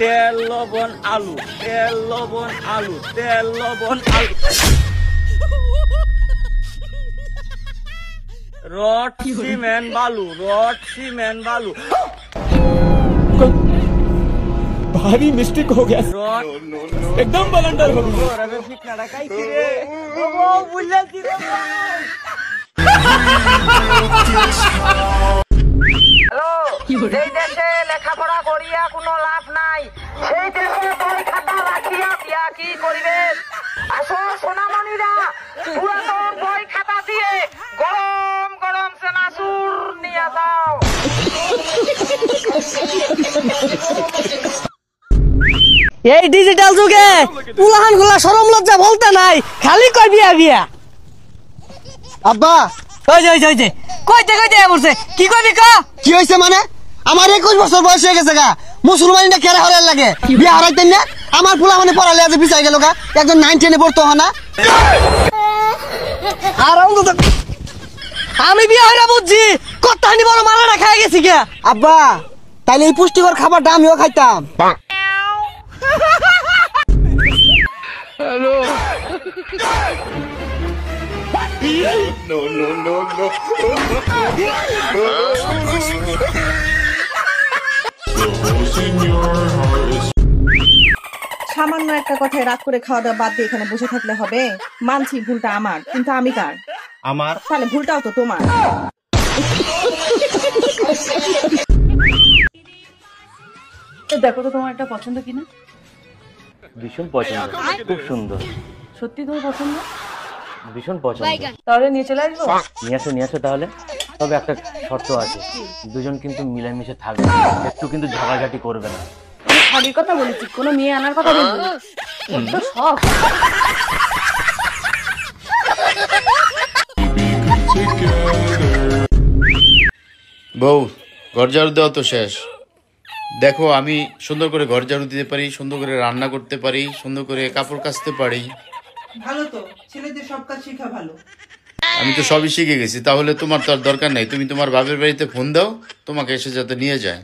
তেল লবণ আলু, তেল লবণ আলু, তেল লবণ আলু। রড সিমেন্ট বালু, রড सिमेंट बालू। भारी मिस्टेक हो गया, एकदम बलंडर हो गया। যেই দেশে লেখাপড়া করিয়া কোনো লাভ নাই, সেই দেশে বই খাতা রাখিয়া বিয়া কি করিবেন? আসো সোনামণিরা, পুরাতন বই খাতা দিয়ে গরম গরম সেনাসুর নিয়ে যাও। এই ডিজিটাল যুগে পুলাহান গুলা শরম লজ্জা বলতে নাই, খালি কয় বিয়া বিয়া। আব্বা ওই যে কইতে বলছে কি কইবি ক? কি হইছে মানে? আমার 21 বছর বয়স হয়ে গেছে গা, মুসলমানিটা কেড়ে হরার লাগে, বিয়া হারাইতেন না? আমার পোলা মানে পড়ালে আজ পিছাই গেল গা, একজন 9 10 এ পড়তো না। আর আমি বিয়া হইরা বুঝছি কতখানি বড় মারাটা খাই গেছি কে। আব্বা তাইলে এই পুষ্টিকর খাবারটা আমিও খাইতাম। Hello no no no no সামান্য একটা কথায় রাগ করে খাওয়া দাওয়া বাদ দিয়ে এখানে বসে থাকলে হবে? মানছি ভুলটা আমার, কিন্তু আমি কার? আমার। তাহলে ভুলটাও তো তোমার। দেখো তো তোমার একটা পছন্দ কিনা। ভীষণ পছন্দ, খুব সুন্দর। সত্যি তোমার পছন্দ? ভীষণ পছন্দ। তাহলে নিয়ে চলে আসবো। নিয়ে আসো তাহলে। তবে একটা শর্ত আছে, দুজন কিন্তু মিলেমিশে থাকবে, একটু কিন্তু ঝগড়াঝাটি করবে না। খালির কথা বলেছি, কোনো মেয়ে আনার কথা বলবো না। তো শখ। বউ, ঘর ঝাড়ু দেওয়া তো শেষ। দেখো আমি সুন্দর করে ঘর ঝাড়ু দিতে পারি, সুন্দর করে রান্না করতে পারি, সুন্দর করে কাপড় কাচতে পারি। ভালো তো, ছেলেদের সব কাজ শেখা ভালো। আমি তো সবই শিখে গেছি, তাহলে তোমার তো আর দরকার নাই। তুমি তোমার বাপের বাড়িতে ফোন দাও, তোমাকে এসে যাতে নিয়ে যায়।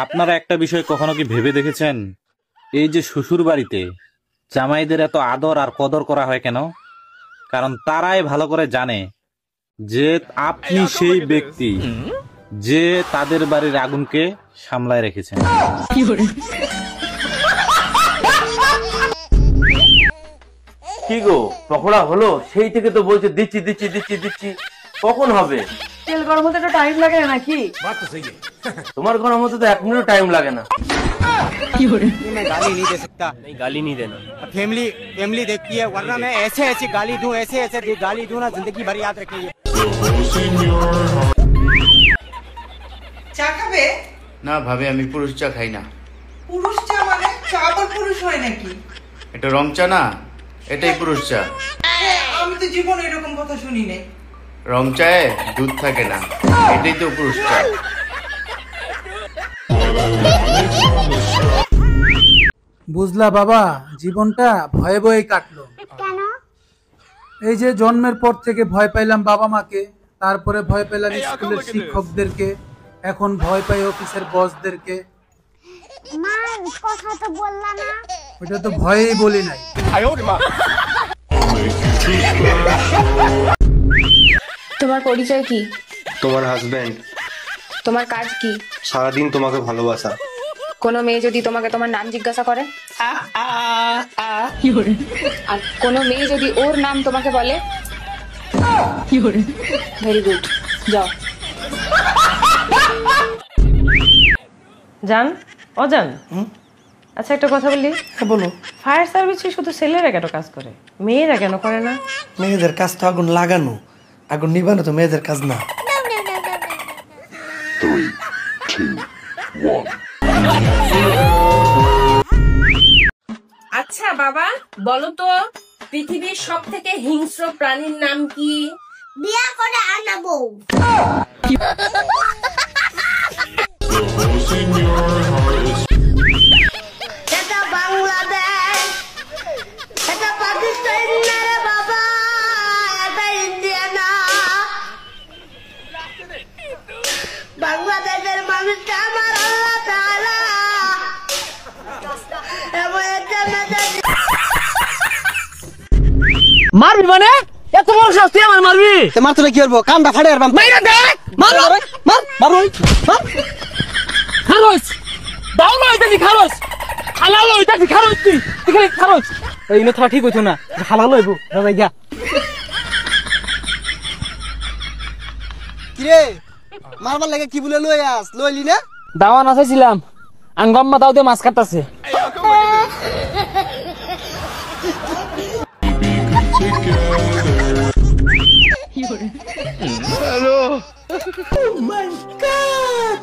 আপনারা একটা বিষয় কখনো কি ভেবে দেখেছেন, এই যে শ্বশুর বাড়িতে জামাইদের এত আদর আর কদর করা হয় কেন? কারণ তারাই ভালো করে জানে যে আপনি সেই ব্যক্তি যে তাদের বাড়ির আগুনকে সামলায় রেখেছেন। কি গো, পকোড়া হলো? সেই থেকে তো বলছে দিচ্ছি দিচ্ছি দিচ্ছি দিচ্ছি, কখন হবে? তেল গরম হতে তো টাইম লাগে না নাকি? তোমার গরম হতে তো 1 মিনিট টাইম লাগে না। मैं गाली नहीं दे सकता, नहीं गाली नहीं देना। फैमिली देखती है, वरना मैं ऐसे गाली दूं, ऐसे गाली दूं ना, जिंदगी भर याद रखेंगे। চা খাবে? না ভাবে, আমি পুরুষ চা খাই না। পুরুষ চা মানে? চা আবার পুরুষ হয় নাকি? এটা রং চা না, এটাই পুরুষ চা। আমি তো জীবনে এরকম কথা শুনি নাই। রং চায়ে দুধ থাকে না, এটাই তো পুরুষ চা। বুঝলা বাবা, জীবনটা ভয়ে ভয়ে কাটলো। এই যে জন্মের পর থেকে ভয় পাইলাম বাবা মাকে, তারপরে ভয় পেলাম স্কুলের শিক্ষকদেরকে, এখন ভয় পাই অফিসের বসদেরকে। ওটা তো ভয়েই বলি নাই। তোমার পরিচয় কি? তোমার হাজবেন্ড। তোমার কাজ কি? সারাদিন তোমাকে ভালোবাসা। কোনো মেয়ে যদি তোমাকে তোমার নাম জিজ্ঞাসা করে, আর কোনো মেয়ে যদি ওর নাম তোমাকে বলে, ভেরি গুড, যাও। জান, অজান, আচ্ছা একটা কথা বলি। বলো। ফায়ার সার্ভিসে শুধু ছেলেরা কেন কাজ করে, মেয়েরা কেন করে না? মেয়েদের কাজ তো আগুন লাগানো, আগুন নিবানো তো মেয়েদের কাজ না। 3, 2, 1 আচ্ছা বাবা, বলো তো পৃথিবীর সব থেকে হিংস্র প্রাণীর নাম কি? বিয়া করে আনাবো। এটা বাংলাদেশ, এটা পাকিস্তান না রে বাবা, মারবি মানে এত বড় শাস্তি আমার মারবি? তে মার তোরা কি করবো? কানটা ফাটে আর বাম। মাইরা দে মার মার মার মার মার খারস দাও না এটা খারস হালাল এটা খারস তুই খালি খারস এই না থা ঠিক হইতো না হালাল হইবো ভাই গা কি রে মারবার লাগে কি বলে লইলি না? দাওয়ান আসাইছিলাম আঙ্গম্মা দাও দে মাছ কাটতাছে হ্যালো ও মাই গড